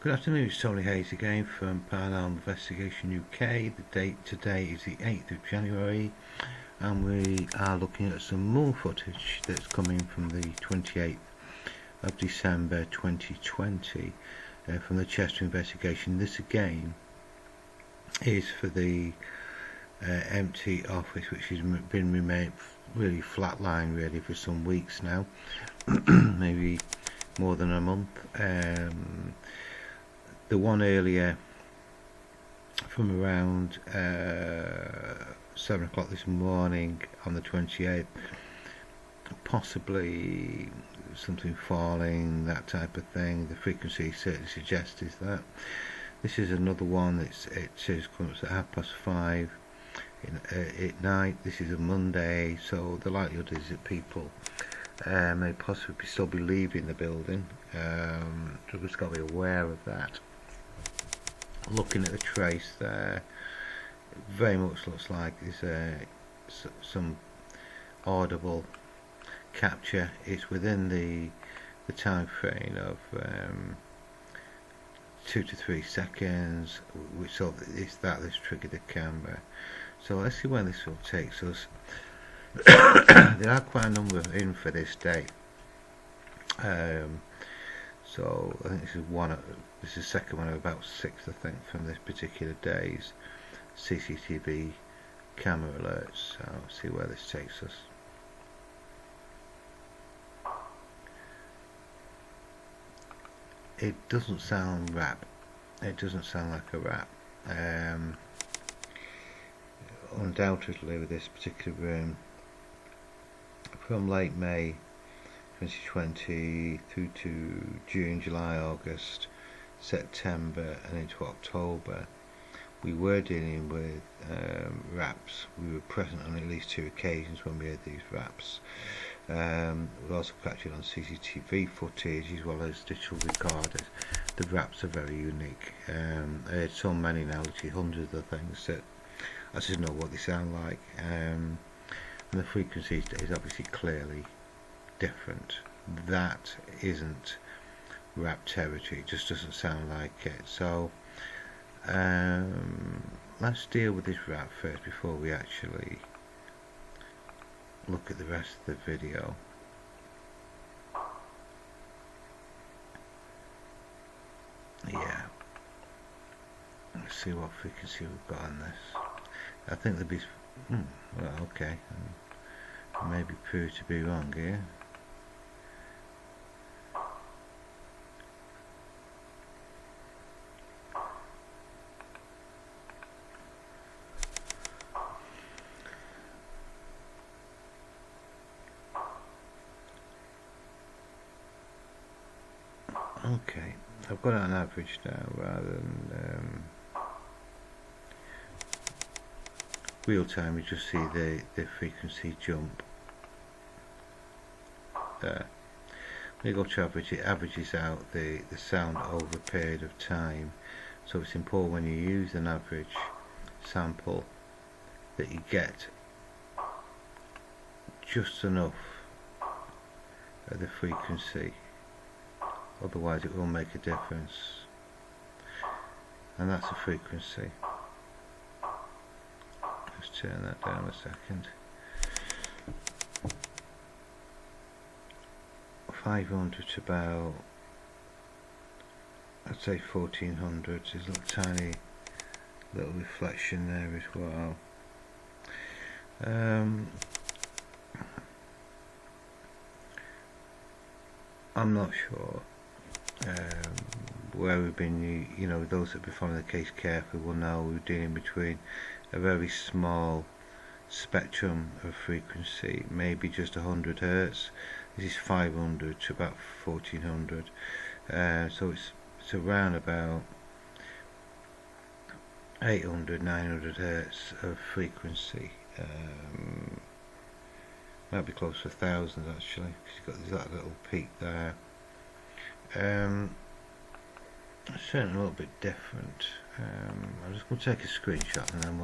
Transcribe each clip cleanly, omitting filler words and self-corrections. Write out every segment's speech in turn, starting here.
Good afternoon, it's Tony Hayes again from Paranormal Investigation UK. The date today is the 8th of January and we are looking at some more footage that's coming from the 28th of December 2020 from the Cheshire Investigation. This again is for the empty office, which has been remained really flatline really for some weeks now, maybe more than a month. The one earlier from around 7 o'clock this morning on the 28th, possibly something falling, that type of thing. The frequency certainly suggests is that. This is another one. It says comes at 5:30 at night. This is a Monday, so the likelihood is that people may possibly still be leaving the building. So we've just got to be aware of that. Looking at the trace there, it very much looks like there's some audible capture. It's within the time frame of 2 to 3 seconds, which so it's that that's triggered the camera. So let's see where this all takes us. There are quite a number in for this day. So I think this is the second one of about 6, I think, from this particular day's CCTV camera alerts. So I'll see where this takes us. It doesn't sound rap. It doesn't sound like a rap. Undoubtedly with this particular room, from late May 2020 through to June, July, August, September and into October, we were dealing with raps. We were present on at least 2 occasions when we had these raps. We've also captured on CCTV footage as well as digital recorders. The raps are very unique. I had so many now, literally hundreds of things, that I just know what they sound like. And the frequency is obviously clearly different. That isn't rap territory. It just doesn't sound like it. So let's deal with this rap first before we actually look at the rest of the video. Yeah, let's see what frequency we've got on this. I think there'll be well, okay, maybe prove to be wrong here. Okay, I've got it on average now rather than real time. You just see the frequency jump there. When you go to average, it averages out the sound over a period of time. So it's important when you use an average sample that you get just enough of the frequency, otherwise it will make a difference. And that's the frequency. Let's turn that down a second. 500 to about, I'd say 1400. There's a little tiny little reflection there as well. I'm not sure where we've been. You know, those that have been following the case carefully will know we're dealing between a very small spectrum of frequency, maybe just 100 Hertz. This is 500 to about 1400. So it's around about 800, 900 Hertz of frequency. Might be close to 1,000 actually, because you've got that little peak there. It's certainly a little bit different. I'm just going to take a screenshot and then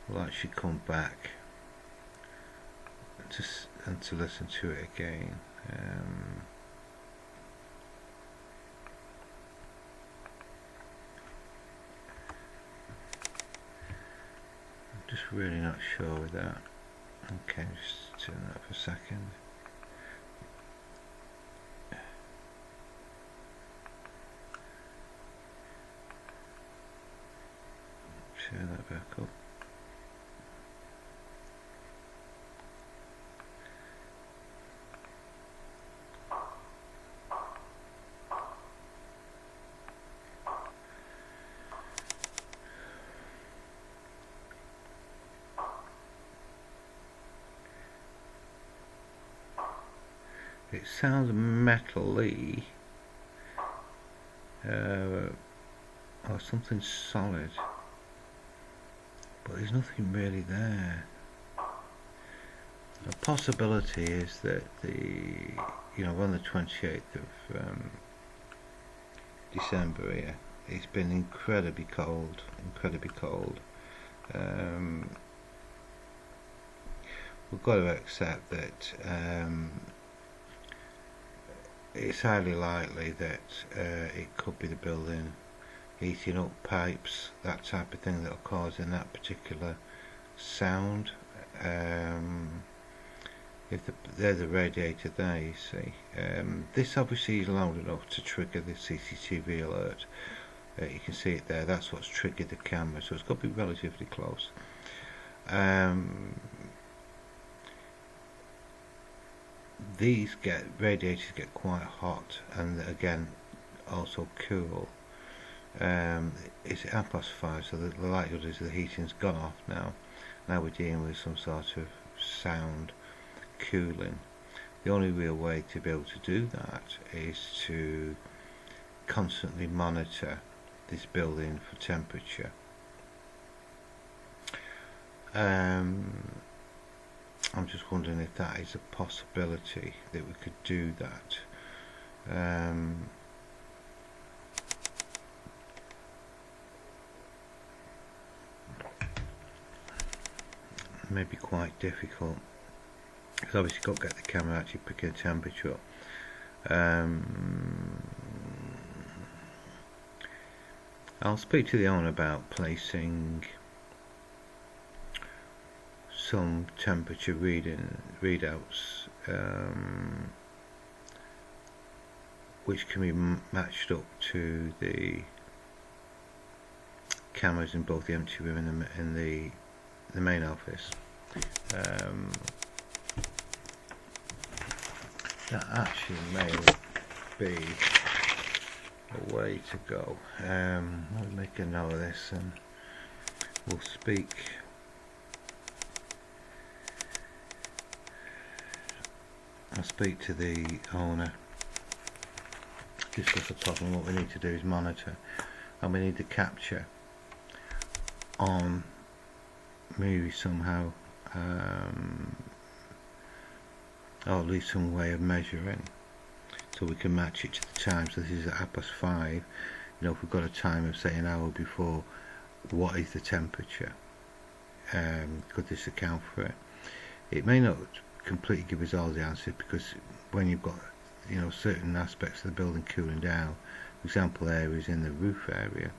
we'll actually come back to listen to it again. really not sure with that. Okay, just turn that for a second. Turn that back up. It sounds metal-y, or something solid, but there's nothing really there. The possibility is that on the 28th of December here, it's been incredibly cold. We've got to accept that it's highly likely that it could be the building heating up pipes, that type of thing, that are causing that particular sound. If they're the radiator there, you see. This obviously is loud enough to trigger the CCTV alert. You can see it there. That's what's triggered the camera, so it's got to be relatively close. These radiators get quite hot, and again also cool. It's 5:30, so the likelihood is the heating's gone off now. Now we're dealing with some sort of sound cooling. The only real way to be able to do that is to constantly monitor this building for temperature. I'm just wondering if that is a possibility that we could do that. Maybe quite difficult, because obviously you've got to get the camera actually picking the temperature up. I'll speak to the owner about placing some temperature readouts which can be matched up to the cameras in both the empty room and in the main office. That actually may be a way to go. I'll make a note of this and we'll speak. I'll speak to the owner, discuss the problem. What we need to do is monitor, and we need to capture on maybe somehow, or at least some way of measuring, so we can match it to the time. So this is at 5:30. If we've got a time of say an hour before, what is the temperature? Could this account for it? It may not completely give us all the answers, because when you've got certain aspects of the building cooling down, for example areas in the roof area,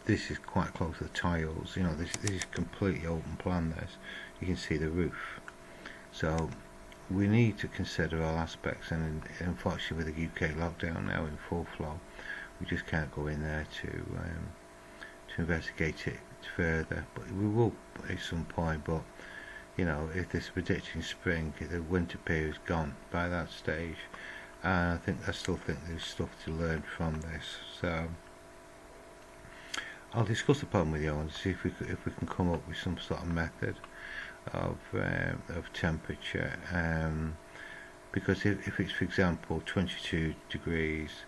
this is quite close to the tiles. This is completely open plan. You can see the roof, so we need to consider all aspects. And unfortunately, with the UK lockdown now in full flow, we just can't go in there to investigate it further. But we will at some point. But if this predicting spring, the winter period's gone by that stage, and I still think there's stuff to learn from this. So I'll discuss the problem with you and see if we can come up with some sort of method of temperature. Because if it's, for example, 22 degrees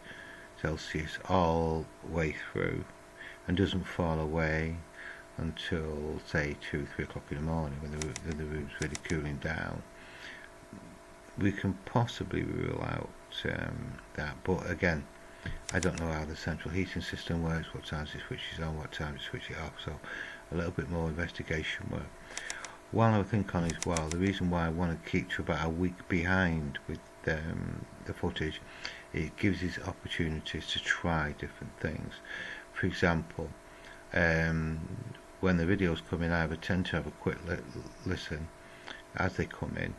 Celsius all the way through and doesn't fall away until say 2-3 o'clock in the morning, when the room's really cooling down, we can possibly rule out that. But again, I don't know how the central heating system works, what times it switches on, what times it switches off, so a little bit more investigation work. One other thing on as well, the reason why I want to keep to about a week behind with the footage, it gives us opportunities to try different things. For example, when the videos come in, I would tend to have a quick listen as they come in,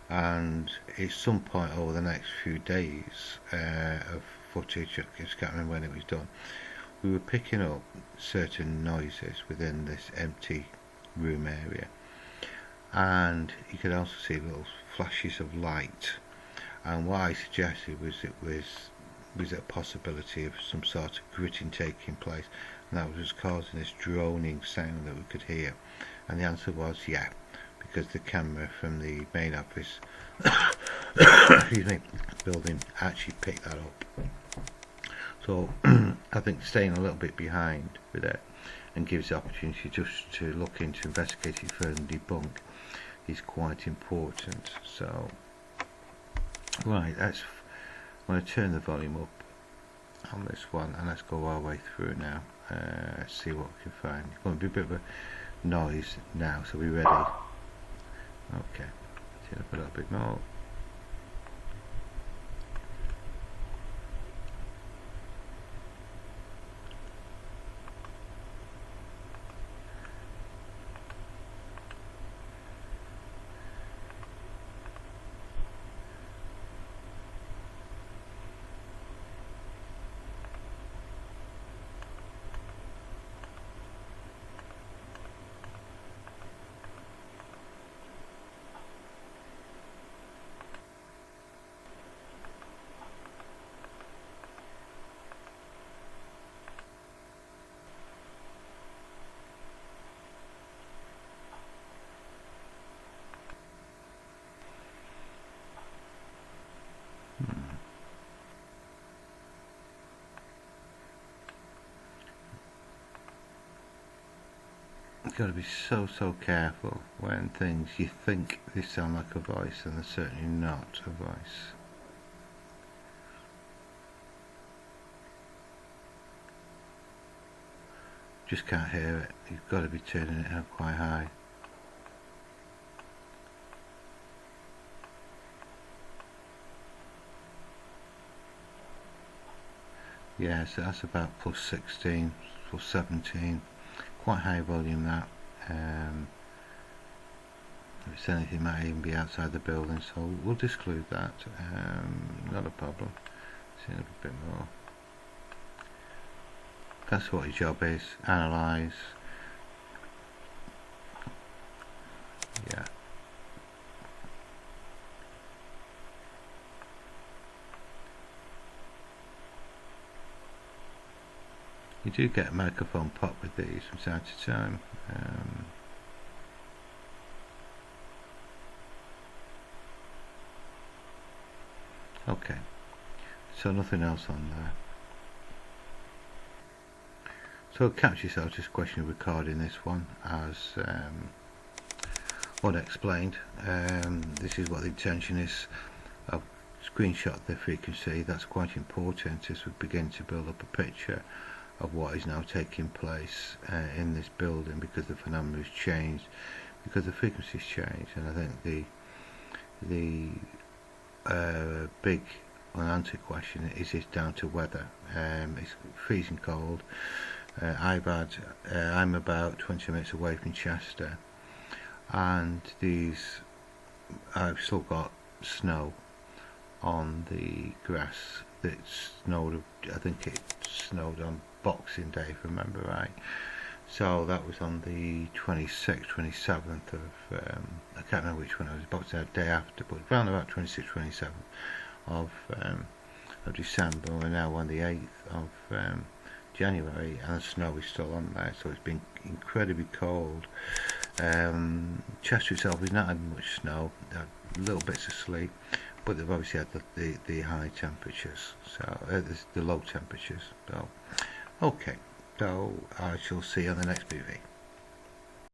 and at some point over the next few days of footage, I just can't remember when it was done, we were picking up certain noises within this empty room area, and you could also see little flashes of light, and what I suggested was was a possibility of some sort of gritting taking place, and that was causing this droning sound that we could hear, and the answer was yeah, because the camera from the main office excuse me, building actually picked that up. So I think staying a little bit behind with it and gives the opportunity just to look into, investigate it further and debunk is quite important. So right, I'm going to turn the volume up on this one, and let's go our way through now. Let's see what we can find. It's going to be a bit of a noise now, so we're ready. Okay, turn up a little bit more. You've got to be so careful when things you think they sound like a voice and they're certainly not a voice. Just can't hear it. You've got to be turning it up quite high. Yeah, so that's about plus 16, plus 17. Quite high volume that. If it's anything, it might even be outside the building, so we'll exclude that. Not a problem. See a bit more. That's what your job is. Analyse. Yeah. You do get a microphone pop with these from time to time. Okay, so nothing else on there. So catch yourself, just a question of recording this one as unexplained. This is what the intention is. I've screenshot the frequency. That's quite important as we begin to build up a picture of what is now taking place in this building, because the phenomenon has changed, because the frequencies changed, and I think the big unanswered question is this down to weather. It's freezing cold. I'm about 20 minutes away from Chester, and I've still got snow on the grass that snowed. I think it snowed on Boxing Day, if I remember right. So that was on the 26th, 27th of, I can't remember which one it was, Boxing Day, the day after, but around about 26th, 27th of December. We're now on the 8th of January, and the snow is still on there, so it's been incredibly cold. Chester itself has not had much snow, little bits of sleet, but they've obviously had the high temperatures, so the low temperatures. So, okay, so I shall see you on the next movie.